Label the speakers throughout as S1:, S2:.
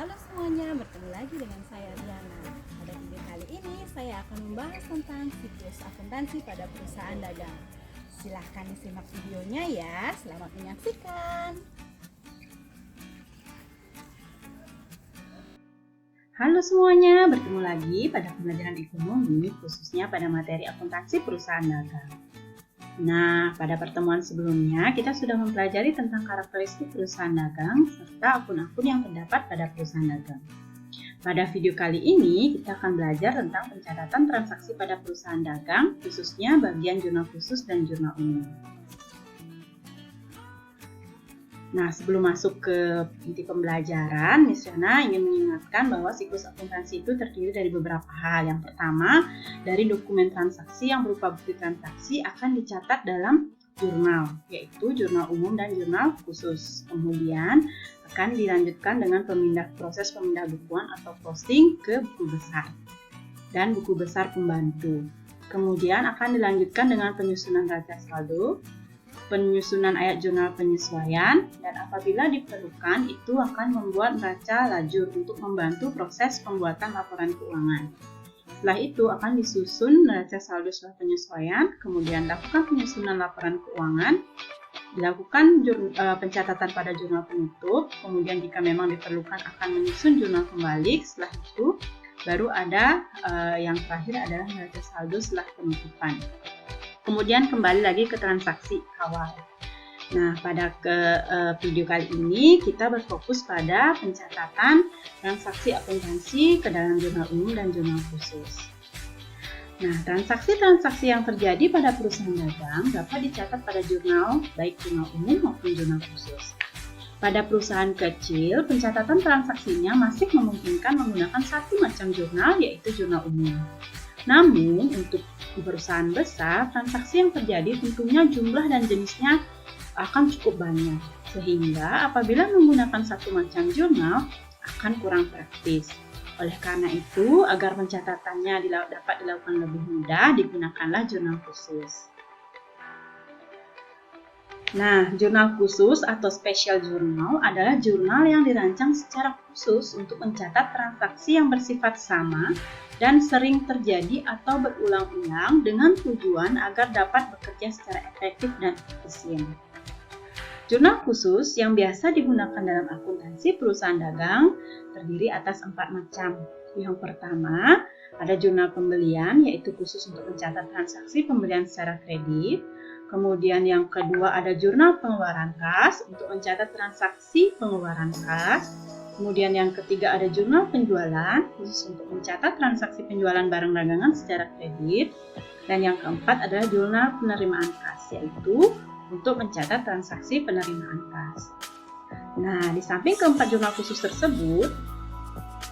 S1: Halo semuanya, bertemu lagi dengan saya Riana. Pada video kali ini saya akan membahas tentang siklus akuntansi pada perusahaan dagang. Silahkan disimak videonya ya, selamat menyaksikan.
S2: Halo semuanya, bertemu lagi pada pembelajaran ekonomi, khususnya pada materi akuntansi perusahaan dagang. Nah, pada pertemuan sebelumnya kita sudah mempelajari tentang karakteristik perusahaan dagang serta akun-akun yang terdapat pada perusahaan dagang. Pada video kali ini kita akan belajar tentang pencatatan transaksi pada perusahaan dagang, khususnya bagian jurnal khusus dan jurnal umum. Nah, sebelum masuk ke inti pembelajaran, Miss Yana ingin mengingatkan bahwa siklus akuntansi itu terdiri dari beberapa hal. Yang pertama, dari dokumen transaksi yang berupa bukti transaksi akan dicatat dalam jurnal, yaitu jurnal umum dan jurnal khusus. Kemudian akan dilanjutkan dengan proses pemindah bukuan atau posting ke buku besar dan buku besar pembantu. Kemudian akan dilanjutkan dengan penyusunan raca saldo, penyusunan ayat jurnal penyesuaian, dan apabila diperlukan itu akan membuat neraca lajur untuk membantu proses pembuatan laporan keuangan. Setelah itu akan disusun neraca saldo setelah penyesuaian, kemudian lakukan penyusunan laporan keuangan, dilakukan pencatatan pada jurnal penutup, kemudian jika memang diperlukan akan menyusun jurnal kembali. Setelah itu baru ada yang terakhir adalah neraca saldo setelah penutupan. Kemudian kembali lagi ke transaksi awal. Nah, pada video kali ini kita berfokus pada pencatatan transaksi akuntansi ke dalam jurnal umum dan jurnal khusus. Nah, transaksi-transaksi yang terjadi pada perusahaan dagang dapat dicatat pada jurnal, baik jurnal umum maupun jurnal khusus. Pada perusahaan kecil, pencatatan transaksinya masih memungkinkan menggunakan satu macam jurnal, yaitu jurnal umum. Namun, untuk perusahaan besar, transaksi yang terjadi tentunya jumlah dan jenisnya akan cukup banyak. Sehingga apabila menggunakan satu macam jurnal akan kurang praktis. Oleh karena itu, agar pencatatannya dapat dilakukan lebih mudah, digunakanlah jurnal khusus. Nah, jurnal khusus atau special journal adalah jurnal yang dirancang secara khusus untuk mencatat transaksi yang bersifat sama dan sering terjadi atau berulang-ulang dengan tujuan agar dapat bekerja secara efektif dan efisien. Jurnal khusus yang biasa digunakan dalam akuntansi perusahaan dagang terdiri atas 4 macam. Yang pertama, ada jurnal pembelian, yaitu khusus untuk mencatat transaksi pembelian secara kredit. Kemudian yang kedua ada jurnal pengeluaran kas untuk mencatat transaksi pengeluaran kas. Kemudian yang ketiga ada jurnal penjualan khusus untuk mencatat transaksi penjualan barang dagangan secara kredit. Dan yang keempat adalah jurnal penerimaan kas, yaitu untuk mencatat transaksi penerimaan kas. Nah, di samping keempat jurnal khusus tersebut,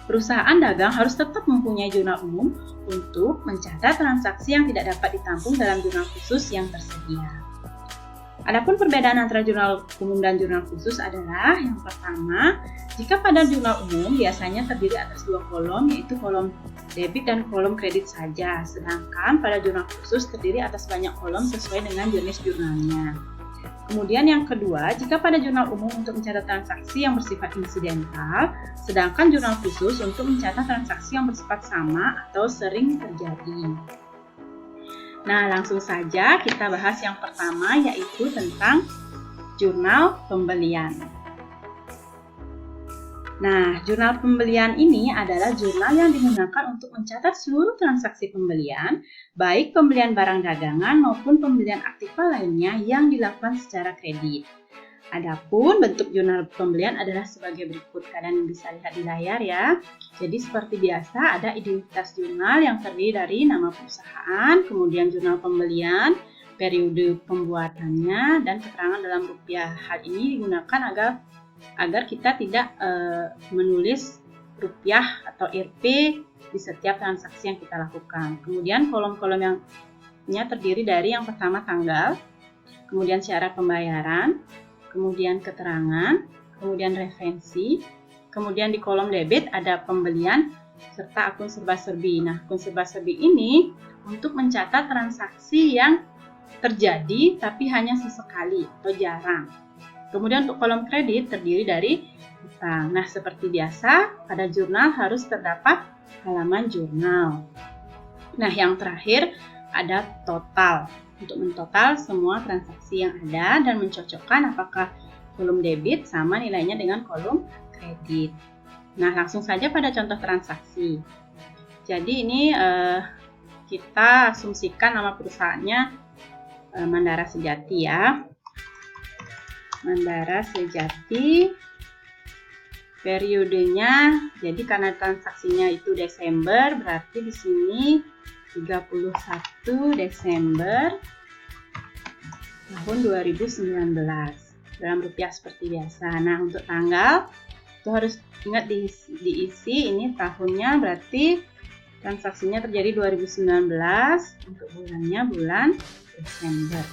S2: perusahaan dagang harus tetap mempunyai jurnal umum untuk mencatat transaksi yang tidak dapat ditampung dalam jurnal khusus yang tersedia. Adapun perbedaan antara jurnal umum dan jurnal khusus adalah yang pertama, jika pada jurnal umum biasanya terdiri atas 2 kolom, yaitu kolom debit dan kolom kredit saja, sedangkan pada jurnal khusus terdiri atas banyak kolom sesuai dengan jenis jurnalnya. Kemudian yang kedua, jika pada jurnal umum untuk mencatat transaksi yang bersifat insidental, sedangkan jurnal khusus untuk mencatat transaksi yang bersifat sama atau sering terjadi. Nah, langsung saja kita bahas yang pertama, yaitu tentang jurnal pembelian. Nah, jurnal pembelian ini adalah jurnal yang digunakan untuk mencatat seluruh transaksi pembelian, baik pembelian barang dagangan maupun pembelian aktiva lainnya yang dilakukan secara kredit. Adapun bentuk jurnal pembelian adalah sebagai berikut, kalian bisa lihat di layar ya. Jadi seperti biasa ada identitas jurnal yang terdiri dari nama perusahaan, kemudian jurnal pembelian, periode pembuatannya, dan keterangan dalam rupiah. Hal ini digunakan agar kita tidak menulis rupiah atau Rp di setiap transaksi yang kita lakukan. Kemudian kolom-kolom yang terdiri dari yang pertama tanggal, kemudian syarat pembayaran, kemudian keterangan, kemudian referensi, kemudian di kolom debit ada pembelian serta akun serba-serbi. Nah, akun serba-serbi ini untuk mencatat transaksi yang terjadi tapi hanya sesekali atau jarang. Kemudian untuk kolom kredit terdiri dari utang. Nah, seperti biasa, pada jurnal harus terdapat halaman jurnal. Nah, yang terakhir ada total. Untuk mentotal semua transaksi yang ada dan mencocokkan apakah kolom debit sama nilainya dengan kolom kredit. Nah, langsung saja pada contoh transaksi. Jadi ini kita asumsikan nama perusahaannya Mandara Sejati ya. Mandara Sejati. Periodenya, jadi karena transaksinya itu Desember, berarti di sini 31 Desember tahun 2019. Dalam rupiah seperti biasa. Nah, untuk tanggal itu harus ingat diisi ini tahunnya, berarti transaksinya terjadi 2019, untuk bulannya bulan Desember.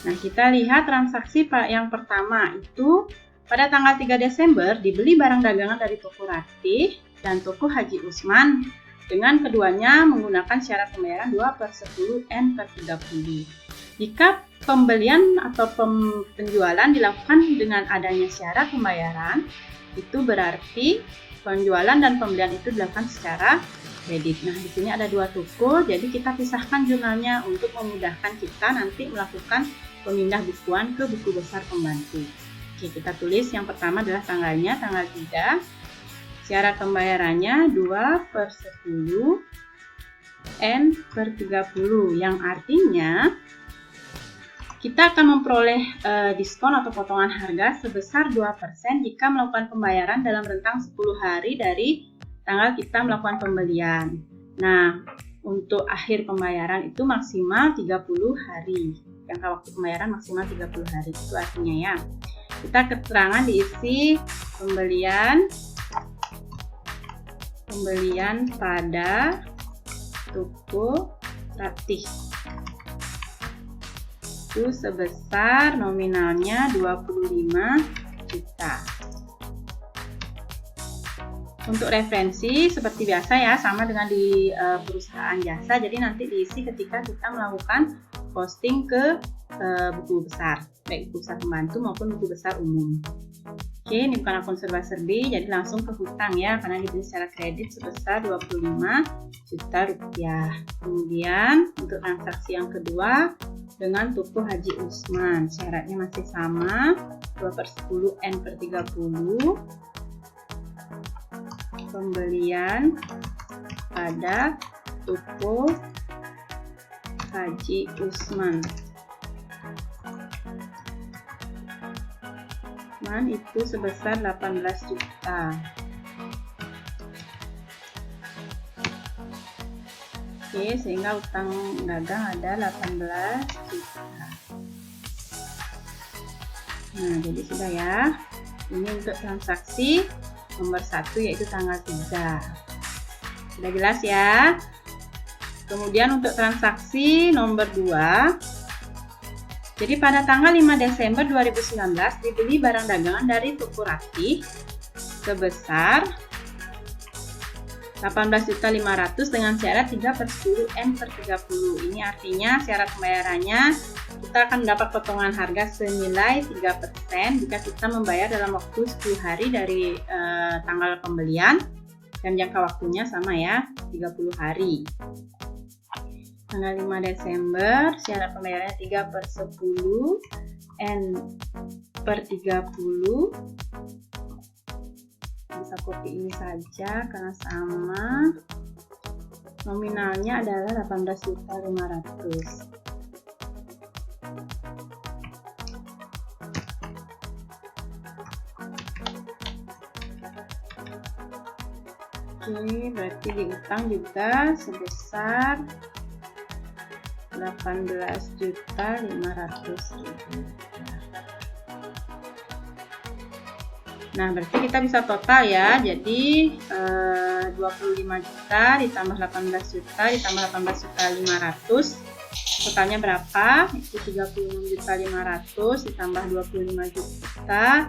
S2: Nah, kita lihat transaksi yang pertama itu pada tanggal 3 Desember dibeli barang dagangan dari toko Ratih dan toko Haji Usman dengan keduanya menggunakan syarat pembayaran 2/10 N/30. Jika pembelian atau penjualan dilakukan dengan adanya syarat pembayaran, itu berarti penjualan dan pembelian itu dilakukan secara kredit. Nah, di sini ada dua toko, jadi kita pisahkan jurnalnya untuk memudahkan kita nanti melakukan pemindah bukuan ke buku besar pembantu. Oke, kita tulis yang pertama adalah tanggalnya, tanggal 3. Syarat pembayarannya 2/10 N/30, yang artinya kita akan memperoleh diskon atau potongan harga sebesar 2% jika melakukan pembayaran dalam rentang 10 hari dari tanggal kita melakukan pembelian. Nah, untuk akhir pembayaran itu maksimal 30 hari. Jangka waktu pembayaran maksimal 30 hari. Itu artinya ya. Kita keterangan diisi pembelian pada toko Ratih. Itu sebesar nominalnya 25 juta. Untuk referensi seperti biasa ya, sama dengan di perusahaan jasa, jadi nanti diisi ketika kita melakukan posting ke buku besar, baik buku besar pembantu maupun buku besar umum. Oke, ini bukan akun serba-serbi, jadi langsung ke hutang ya, karena dibeli secara kredit sebesar 25 juta rupiah. Kemudian untuk transaksi yang kedua dengan toko Haji Usman, syaratnya masih sama, 2/10 N/30. Pembelian pada toko Haji Usman. Itu sebesar 18 juta. Oke, sehingga utang dagang ada 18 juta. Nah, jadi sudah ya. Ini untuk transaksi nomor 1 yaitu tanggal 3. Sudah jelas ya? Kemudian untuk transaksi nomor 2. Jadi pada tanggal 5 Desember 2019 dibeli barang dagangan dari toko Ratih sebesar 18.500.000 dengan syarat 3/10 N/30. Ini artinya syarat pembayarannya kita akan mendapat potongan harga senilai 3% jika kita membayar dalam waktu 10 hari dari tanggal pembelian, dan jangka waktunya sama ya, 30 hari. Tanggal 5 Desember, syarat pembayarannya 3/10 N/30. Bisa copy ini saja karena sama. Nominalnya adalah 18.500.000. Oke, berarti diutang juga sebesar 18.500.000. Nah, berarti kita bisa total ya. Jadi 25 juta ditambah 18 juta ditambah 18.500.000. Totalnya berapa? Itu 36.500.000 ditambah 25 juta.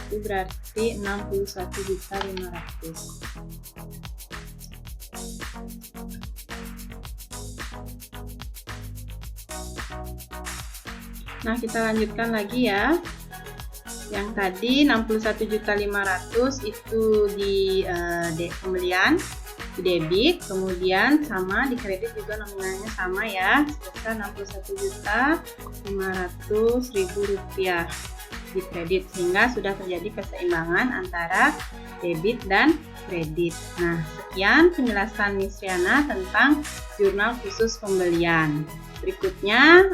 S2: Itu berarti 61.500.000. Nah, kita lanjutkan lagi ya. Yang tadi 61.500.000 itu di pembelian, di debit, kemudian sama di kredit juga nominalnya sama ya, sebesar 61.500.000 rupiah di kredit, sehingga sudah terjadi keseimbangan antara debit dan kredit. Nah, sekian penjelasan Miss Riana tentang jurnal khusus pembelian. Berikutnya,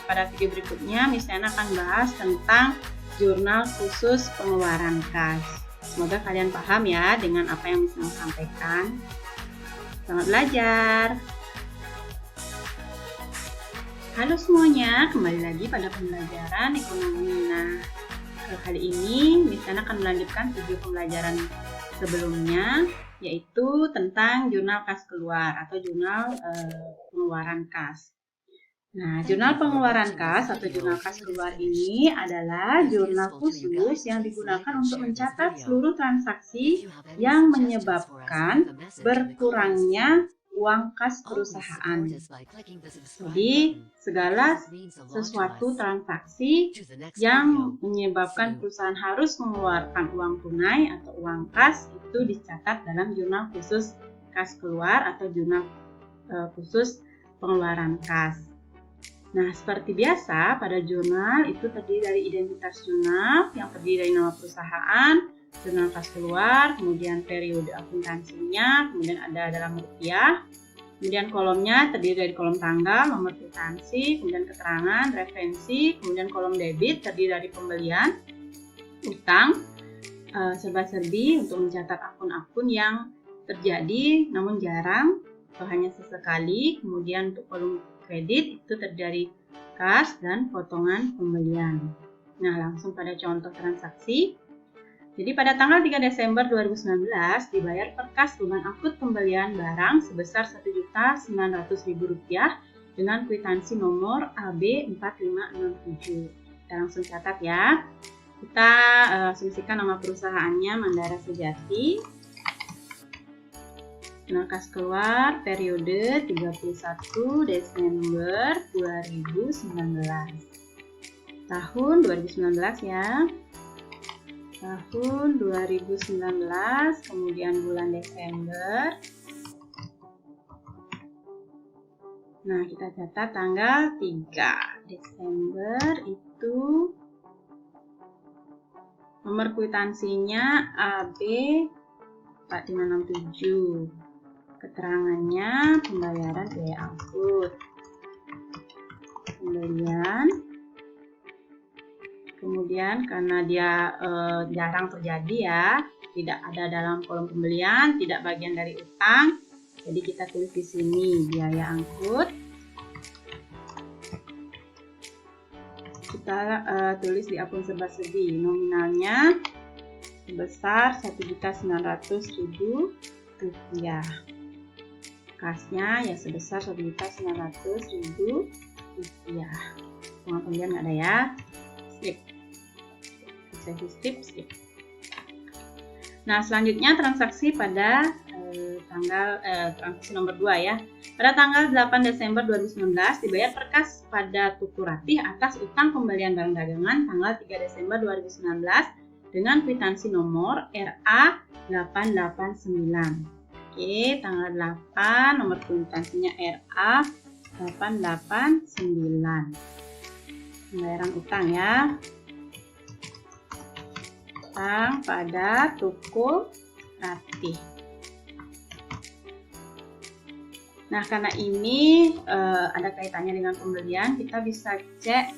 S2: pada video berikutnya Miss Riana akan bahas tentang jurnal khusus pengeluaran kas. Semoga kalian paham ya dengan apa yang Miss Riana sampaikan. Selamat belajar. Halo semuanya, kembali lagi pada pembelajaran ekonomi. Nah, kali ini Miss Riana akan melanjutkan video pembelajaran sebelumnya, yaitu tentang jurnal kas keluar atau jurnal pengeluaran kas. Nah, jurnal pengeluaran kas atau jurnal kas keluar ini adalah jurnal khusus yang digunakan untuk mencatat seluruh transaksi yang menyebabkan berkurangnya uang kas perusahaan. Jadi, segala sesuatu transaksi yang menyebabkan perusahaan harus mengeluarkan uang tunai atau uang kas itu dicatat dalam jurnal khusus kas keluar atau jurnal khusus pengeluaran kas. Nah, seperti biasa, pada jurnal itu terdiri dari identitas jurnal yang terdiri dari nama perusahaan, jurnal kas keluar, kemudian periode akuntansinya, kemudian ada dalam rupiah, kemudian kolomnya terdiri dari kolom tanggal, nomor kwitansi, kemudian keterangan, referensi, kemudian kolom debit terdiri dari pembelian, utang, serba-serbi untuk mencatat akun-akun yang terjadi namun jarang atau hanya sesekali, kemudian untuk kolom kredit itu terdiri dari kas dan potongan pembelian. Nah, langsung pada contoh transaksi. Jadi pada tanggal 3 Desember 2019 dibayar per kas beban angkut pembelian barang sebesar Rp1.900.000 dengan kwitansi nomor AB4567. Kita langsung catat ya. Kita asumsikan nama perusahaannya Mandara Sejati. Jurnal kas keluar periode 31 Desember 2019. Tahun 2019 ya. Tahun 2019, kemudian bulan Desember. Nah, kita catat tanggal 3 Desember itu nomor kwitansinya AB4567. Keterangannya pembayaran biaya angkut. Pembelian. Kemudian karena dia jarang terjadi ya, tidak ada dalam kolom pembelian, tidak bagian dari utang, jadi kita tulis di sini biaya angkut. Kita tulis di akun serba-serbi nominalnya sebesar Rp1.900.000, kasnya ya sebesar Rp1.900.000. Uang pembelian nggak ada ya. Skip. Nah, selanjutnya transaksi pada transaksi nomor 2 ya. Pada tanggal 8 Desember 2019 dibayar per kas pada Tuku Ratih atas utang pembelian barang dagangan tanggal 3 Desember 2019 dengan kwitansi nomor RA889. Oke, tanggal 8 nomor kwitansinya RA889. Pembayaran utang ya. Utang pada Tuku Ratih. Nah, karena ini ada kaitannya dengan pembelian, kita bisa cek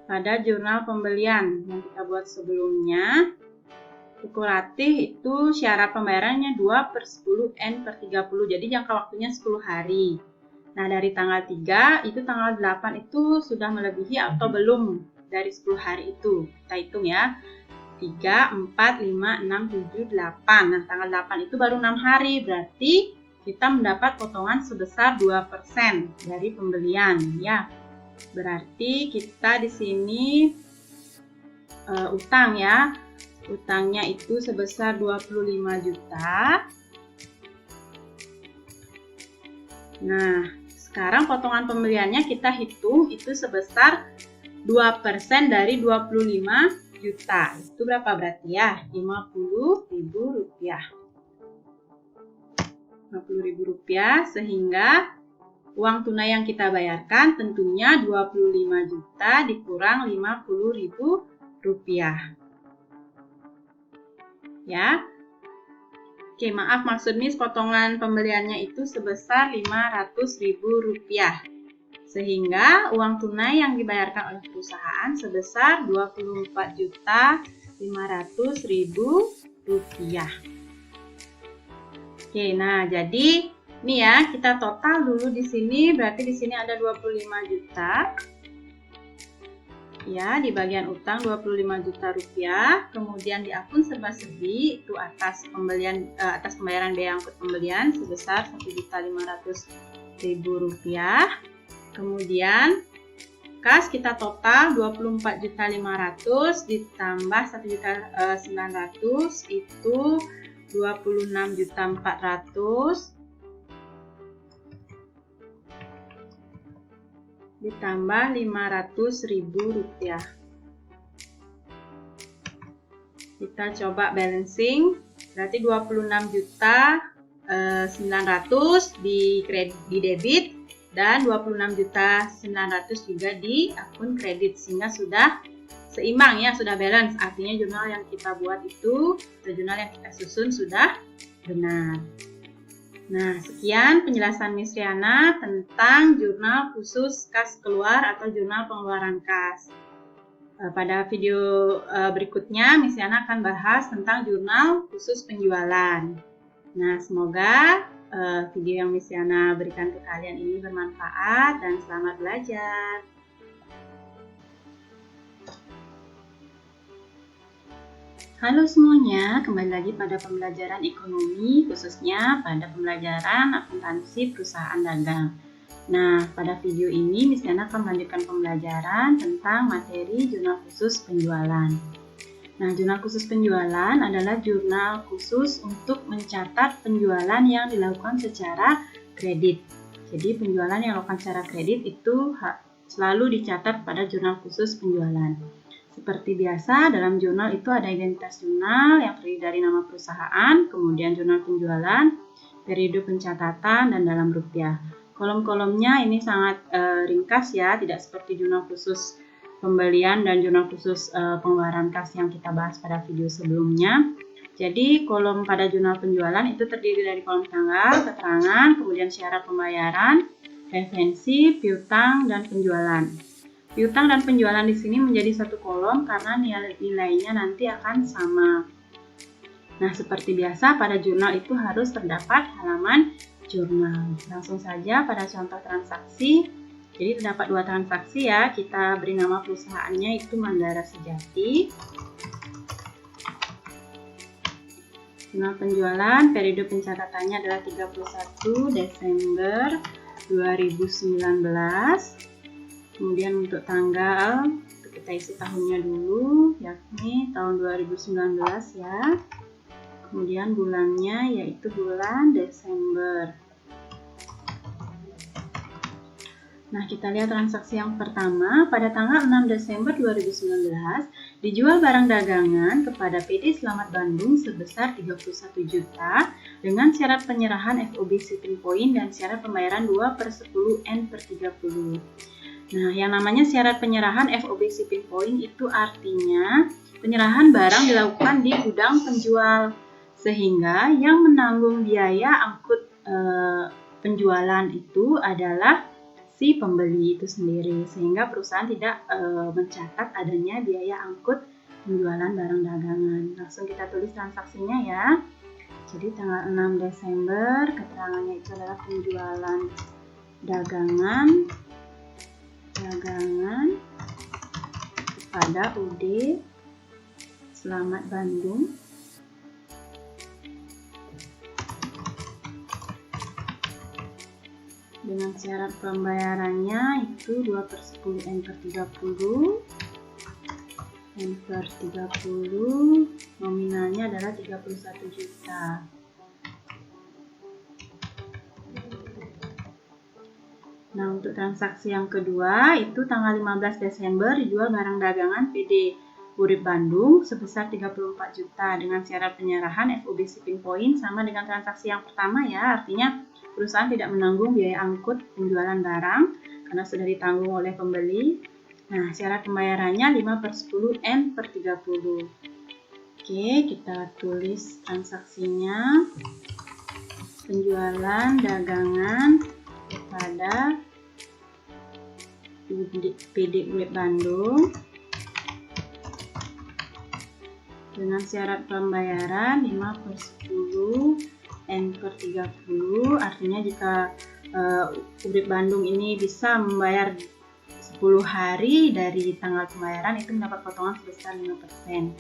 S2: pada jurnal pembelian yang kita buat sebelumnya. Tuku Ratih itu syarat pembayarannya 2/10N/30, jadi jangka waktunya 10 hari. Nah, dari tanggal 3 itu tanggal 8 itu sudah melebihi atau belum dari 10 hari itu. Kita hitung ya. 3, 4, 5, 6, 7, 8. Nah, tanggal 8 itu baru 6 hari. Berarti kita mendapat potongan sebesar 2% dari pembelian ya. Berarti kita di sini utang ya. Utangnya itu sebesar 25 juta. Nah, sekarang potongan pembeliannya kita hitung itu sebesar 2% dari 25 juta. Itu berapa berarti ya? Rp50.000. Rp50.000, sehingga uang tunai yang kita bayarkan tentunya 25 juta dikurang Rp50.000. Ya. Oke, maaf, maksud Miss potongan pembeliannya itu sebesar Rp500.000. Sehingga uang tunai yang dibayarkan oleh perusahaan sebesar Rp24.500.000. Oke, nah jadi ini ya, kita total dulu di sini, berarti di sini ada 25 juta. Ya, di bagian utang 25 juta rupiah, kemudian di akun serba-serbi itu atas pembayaran biaya angkut pembelian sebesar Rp1.500.000. Kemudian kas kita total 24.500 ditambah 1.900 itu 26.400 ditambah Rp500.000. Kita coba balancing, berarti 26.900 di debit dan 26.900 juga di akun kredit, sehingga sudah seimbang ya, sudah balance. Artinya jurnal yang kita buat itu, jurnal yang kita susun sudah benar. Nah, sekian penjelasan Miss Riana tentang jurnal khusus kas keluar atau jurnal pengeluaran kas. Pada video berikutnya, Miss Riana akan bahas tentang jurnal khusus penjualan. Nah, semoga video yang Miss Riana berikan ke kalian ini bermanfaat dan selamat belajar. Halo semuanya, kembali lagi pada pembelajaran ekonomi, khususnya pada pembelajaran akuntansi perusahaan dagang. Nah, pada video ini Miss Riana akan melanjutkan pembelajaran tentang materi jurnal khusus penjualan. Nah, jurnal khusus penjualan adalah jurnal khusus untuk mencatat penjualan yang dilakukan secara kredit. Jadi, penjualan yang dilakukan secara kredit itu selalu dicatat pada jurnal khusus penjualan. Seperti biasa, dalam jurnal itu ada identitas jurnal yang terdiri dari nama perusahaan, kemudian jurnal penjualan, periode pencatatan, dan dalam rupiah. Kolom-kolomnya ini sangat ringkas ya, tidak seperti jurnal khusus pembelian dan jurnal khusus pengeluaran kas yang kita bahas pada video sebelumnya. Jadi, kolom pada jurnal penjualan itu terdiri dari kolom tanggal, keterangan, kemudian syarat pembayaran, referensi, piutang, dan penjualan. Piutang dan penjualan di sini menjadi satu kolom karena nilainya nanti akan sama. Nah, seperti biasa pada jurnal itu harus terdapat halaman jurnal. Langsung saja pada contoh transaksi. Jadi terdapat 2 transaksi ya. Kita beri nama perusahaannya itu Mandara Sejati. Jurnal penjualan, periode pencatatannya adalah 31 Desember 2019. Kemudian untuk tanggal, kita isi tahunnya dulu, yakni tahun 2019 ya. Kemudian bulannya yaitu bulan Desember. Nah, kita lihat transaksi yang pertama. Pada tanggal 6 Desember 2019, dijual barang dagangan kepada PD Selamat Bandung sebesar 31 juta dengan syarat penyerahan FOB shipping point dan syarat pembayaran 2/10 N/30. Nah, yang namanya syarat penyerahan FOB shipping point itu artinya penyerahan barang dilakukan di gudang penjual, sehingga yang menanggung biaya angkut penjualan itu adalah si pembeli itu sendiri, sehingga perusahaan tidak mencatat adanya biaya angkut penjualan barang dagangan. Langsung kita tulis transaksinya ya. Jadi tanggal 6 Desember, keterangannya itu adalah penjualan dagangan kepada UD Selamat Bandung dengan syarat pembayarannya itu 2/10 N/30. N/30 nominalnya adalah 31 juta. Nah, untuk transaksi yang kedua itu tanggal 15 Desember dijual barang dagangan PD Urip Bandung sebesar 34 juta dengan syarat penyerahan FOB shipping point sama dengan transaksi yang pertama ya, artinya perusahaan tidak menanggung biaya angkut penjualan barang karena sudah ditanggung oleh pembeli. Nah, syarat pembayarannya 5/10 N/30. Oke, kita tulis transaksinya. Penjualan dagangan kepada PD Urip Bandung dengan syarat pembayaran 5/10 N/30, artinya jika Urip Bandung ini bisa membayar 10 hari dari tanggal pembayaran itu mendapat potongan sebesar 5%.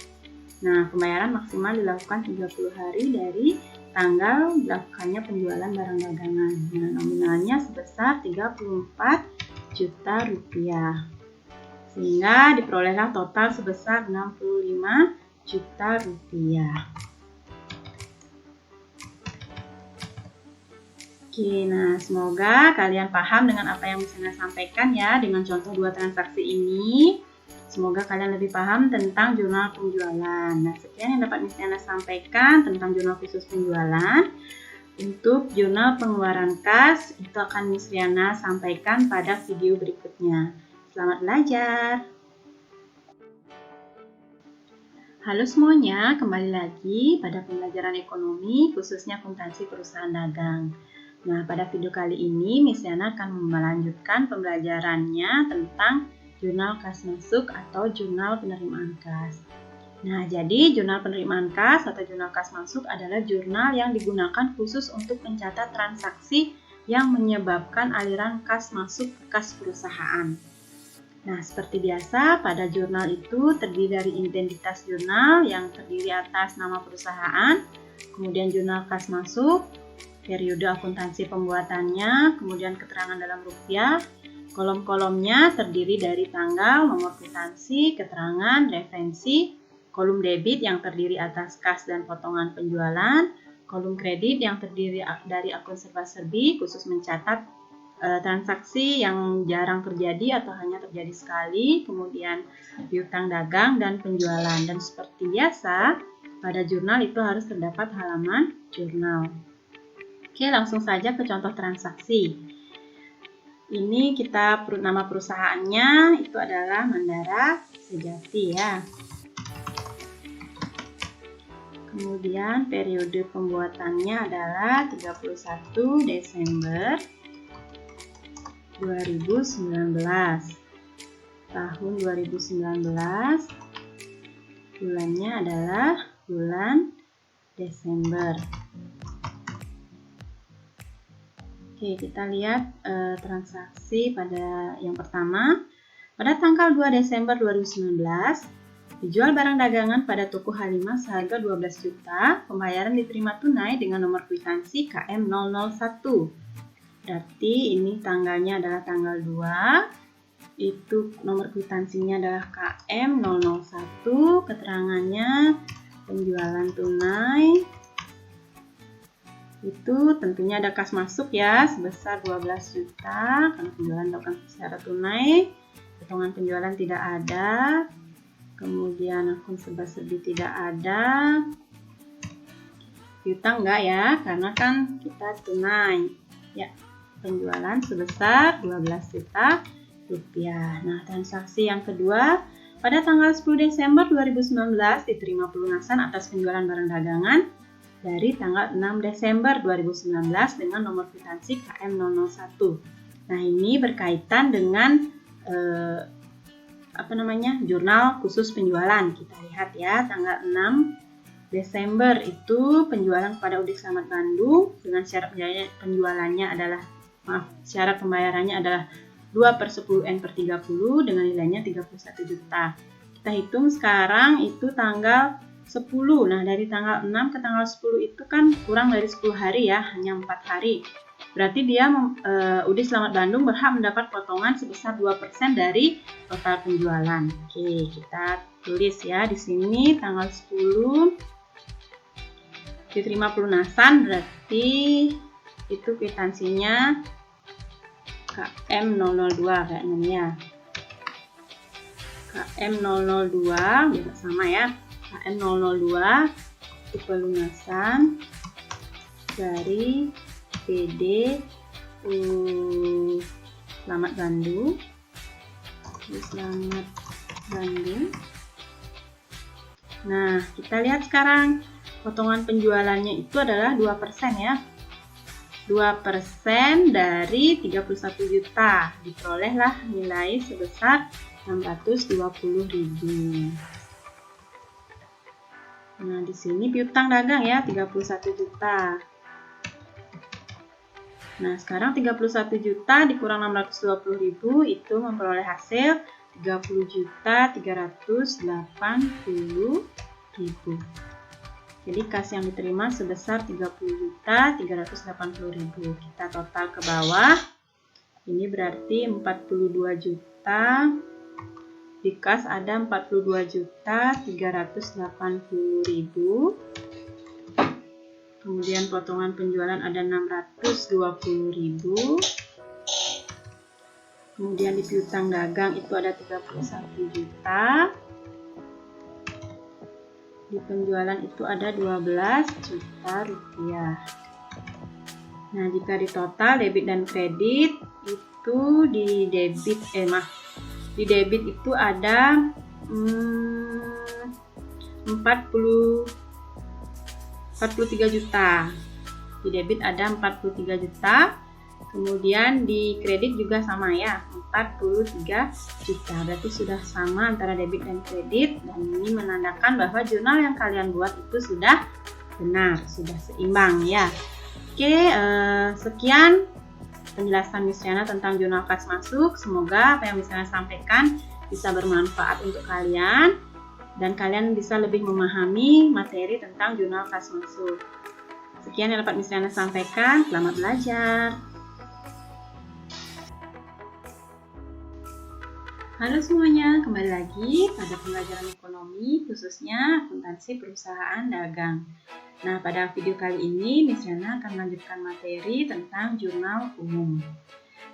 S2: Nah, pembayaran maksimal dilakukan 30 hari dari tanggal dilakukannya penjualan barang dagangan. Nah, nominalnya sebesar 34 juta rupiah. Sehingga diperolehlah total sebesar 65 juta rupiah. Oke, nah semoga kalian paham dengan apa yang saya sampaikan ya dengan contoh 2 transaksi ini. Semoga kalian lebih paham tentang jurnal penjualan. Nah, sekian yang dapat Miss Yana sampaikan tentang jurnal khusus penjualan. Untuk jurnal pengeluaran kas, itu akan Miss Yana sampaikan pada video berikutnya. Selamat belajar! Halo semuanya, kembali lagi pada pembelajaran ekonomi, khususnya akuntansi perusahaan dagang. Nah, pada video kali ini Miss Yana akan melanjutkan pembelajarannya tentang jurnal kas masuk atau jurnal penerimaan kas. Nah, jadi jurnal penerimaan kas atau jurnal kas masuk adalah jurnal yang digunakan khusus untuk mencatat transaksi yang menyebabkan aliran kas masuk ke kas perusahaan. Nah, seperti biasa, pada jurnal itu terdiri dari identitas jurnal yang terdiri atas nama perusahaan, kemudian jurnal kas masuk, periode akuntansi pembuatannya, kemudian keterangan dalam rupiah. Kolom-kolomnya terdiri dari tanggal, nomor kwitansi, keterangan, referensi, kolom debit yang terdiri atas kas dan potongan penjualan, kolom kredit yang terdiri dari akun serba-serbi khusus mencatat transaksi yang jarang terjadi atau hanya terjadi sekali, kemudian piutang dagang dan penjualan. Dan seperti biasa, pada jurnal itu harus terdapat halaman jurnal. Oke, langsung saja ke contoh transaksi. Ini kita nama perusahaannya itu adalah Mandara Sejati ya. Kemudian periode pembuatannya adalah 31 Desember 2019. Tahun 2019 bulannya adalah bulan Desember. Oke, kita lihat transaksi pada yang pertama. Pada tanggal 2 Desember 2019, dijual barang dagangan pada toko Halimah seharga 12 juta. Pembayaran diterima tunai dengan nomor kwitansi KM001. Berarti ini tanggalnya adalah tanggal 2. Itu nomor kwitansinya adalah KM001. Keterangannya penjualan tunai. Itu tentunya ada kas masuk ya sebesar 12 juta karena penjualan dilakukan secara tunai. Potongan penjualan tidak ada. Kemudian akun serba-serbi tidak ada. Piutang enggak ya karena kan kita tunai. Ya, penjualan sebesar 12 juta rupiah. Nah, transaksi yang kedua pada tanggal 10 Desember 2019 diterima pelunasan atas penjualan barang dagangan dari tanggal 6 Desember 2019 dengan nomor kwitansi KM001. Nah, ini berkaitan dengan jurnal khusus penjualan. Kita lihat ya, tanggal 6 Desember itu penjualan kepada Udik Slamet Bandung dengan syarat syarat pembayarannya adalah 2/10 N/30 dengan nilainya 31 juta. Kita hitung sekarang itu tanggal 10. Nah, dari tanggal 6 ke tanggal 10 itu kan kurang dari 10 hari ya, hanya 4 hari. Berarti dia Udik Slamet Bandung berhak mendapat potongan sebesar 2% dari total penjualan. Oke, kita tulis ya di sini tanggal 10 diterima pelunasan, berarti itu kwitansinya KM002 kayak namanya. KM002 biar sama ya. KM002 itu pelunasan dari PD Selamat Bandung. Selamat Bandung. Nah, kita lihat sekarang potongan penjualannya itu adalah 2% ya. 2% dari 31 juta. Diperolehlah nilai sebesar 620.000. Nah, di sini piutang dagang ya, 31 juta. Nah, sekarang 31 juta dikurang 620.000 itu memperoleh hasil 30.380.000. Jadi kas yang diterima sebesar 30.380.000. Kita total ke bawah. Ini berarti 42 juta. Di kas ada 42.380.000. Kemudian potongan penjualan ada 620.000. Kemudian di piutang dagang itu ada 31 juta. Di penjualan itu ada 12 juta rupiah. Nah, jika di total debit dan kredit itu di debit itu ada 43 juta. Di debit ada 43 juta. Kemudian di kredit juga sama ya, 43 juta. Berarti sudah sama antara debit dan kredit. Dan ini menandakan bahwa jurnal yang kalian buat itu sudah benar, sudah seimbang ya. Oke, sekian penjelasan Miss Riana tentang jurnal kas masuk. Semoga apa yang Miss Riana sampaikan bisa bermanfaat untuk kalian. Dan kalian bisa lebih memahami materi tentang jurnal kas masuk. Sekian yang dapat Miss Riana sampaikan. Selamat belajar. Halo semuanya, kembali lagi pada pembelajaran ekonomi, khususnya akuntansi perusahaan dagang. Nah, pada video kali ini Miss Riana akan melanjutkan materi tentang jurnal umum.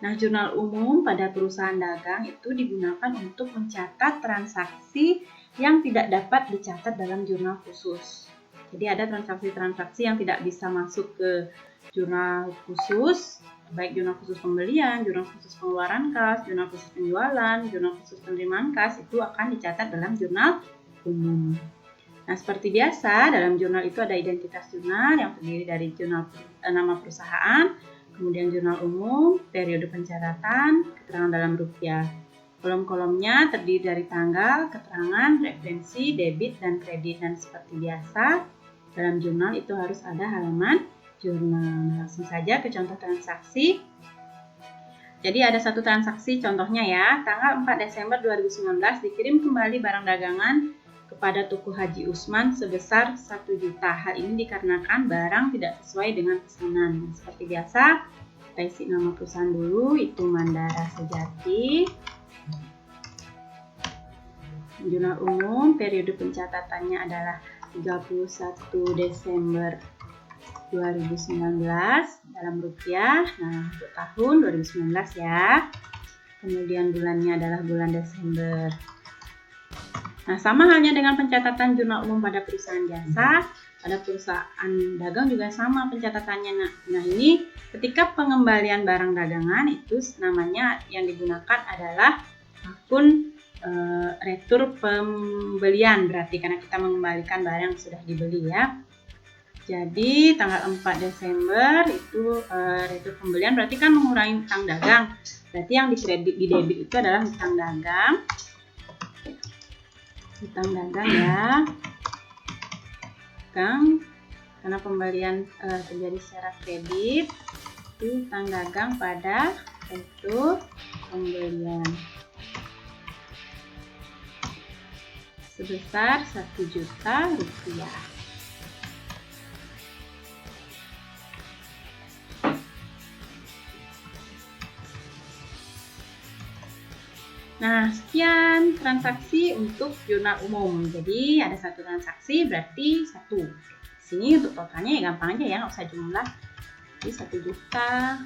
S2: Nah, jurnal umum pada perusahaan dagang itu digunakan untuk mencatat transaksi yang tidak dapat dicatat dalam jurnal khusus. Jadi ada transaksi-transaksi yang tidak bisa masuk ke jurnal khusus, baik jurnal khusus pembelian, jurnal khusus pengeluaran kas, jurnal khusus penjualan, jurnal khusus penerimaan kas, itu akan dicatat dalam jurnal umum. Nah, seperti biasa, dalam jurnal itu ada identitas jurnal yang terdiri dari jurnal nama perusahaan, kemudian jurnal umum, periode pencatatan, keterangan dalam rupiah. Kolom-kolomnya terdiri dari tanggal, keterangan, referensi, debit, dan kredit. Dan seperti biasa, dalam jurnal itu harus ada halaman jurnal. Langsung saja ke contoh transaksi. Jadi ada satu transaksi contohnya ya, tanggal 4 Desember 2019 dikirim kembali barang dagangan kepada toko Haji Usman sebesar 1 juta. Hal ini dikarenakan barang tidak sesuai dengan pesanan. Seperti biasa, kita isi nama perusahaan dulu, itu Mandara Sejati. Jurnal umum, periode pencatatannya adalah 31 Desember 2019 dalam rupiah. Nah, untuk tahun 2019 ya. Kemudian bulannya adalah bulan Desember. Nah, sama halnya dengan pencatatan jurnal umum pada perusahaan jasa, pada perusahaan dagang juga sama pencatatannya. Nah, ini ketika pengembalian barang dagangan itu namanya yang digunakan adalah akun retur pembelian, berarti karena kita mengembalikan barang yang sudah dibeli ya. Jadi tanggal 4 Desember itu retur pembelian berarti kan mengurangi hutang dagang. Berarti yang di debit itu adalah hutang dagang. Hutang dagang ya. Karena pembelian terjadi secara kredit, itu hutang dagang pada retur pembelian sebesar 1 juta rupiah. Nah, sekian transaksi untuk jurnal umum. Jadi ada satu transaksi berarti 1. Sini untuk totalnya ya gampang aja ya, nggak usah jumlah. Jadi 1 juta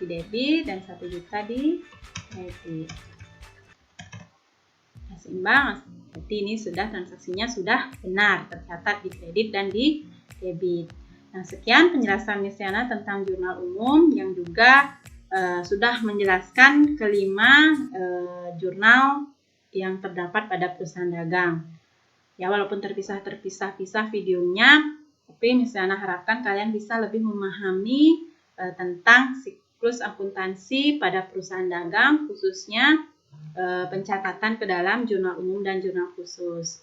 S2: di debit dan 1 juta di kredit. Nah, seimbang. Berarti ini sudah transaksinya sudah benar tercatat di kredit dan di debit. Nah, sekian penjelasan Miss Yana tentang jurnal umum yang juga sudah menjelaskan kelima jurnal yang terdapat pada perusahaan dagang. Ya, walaupun terpisah-pisah videonya, tapi Miss Yana harapkan kalian bisa lebih memahami tentang siklus akuntansi pada perusahaan dagang, khususnya pencatatan ke dalam jurnal umum dan jurnal khusus.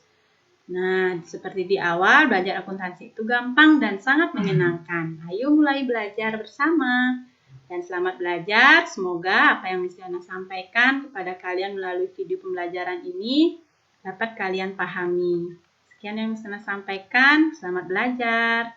S2: Nah, seperti di awal, belajar akuntansi itu gampang dan sangat menyenangkan. Ayo mulai belajar bersama. Dan selamat belajar. Semoga apa yang Miss Yana sampaikan kepada kalian melalui video pembelajaran ini dapat kalian pahami. Sekian yang Miss Yana sampaikan. Selamat belajar.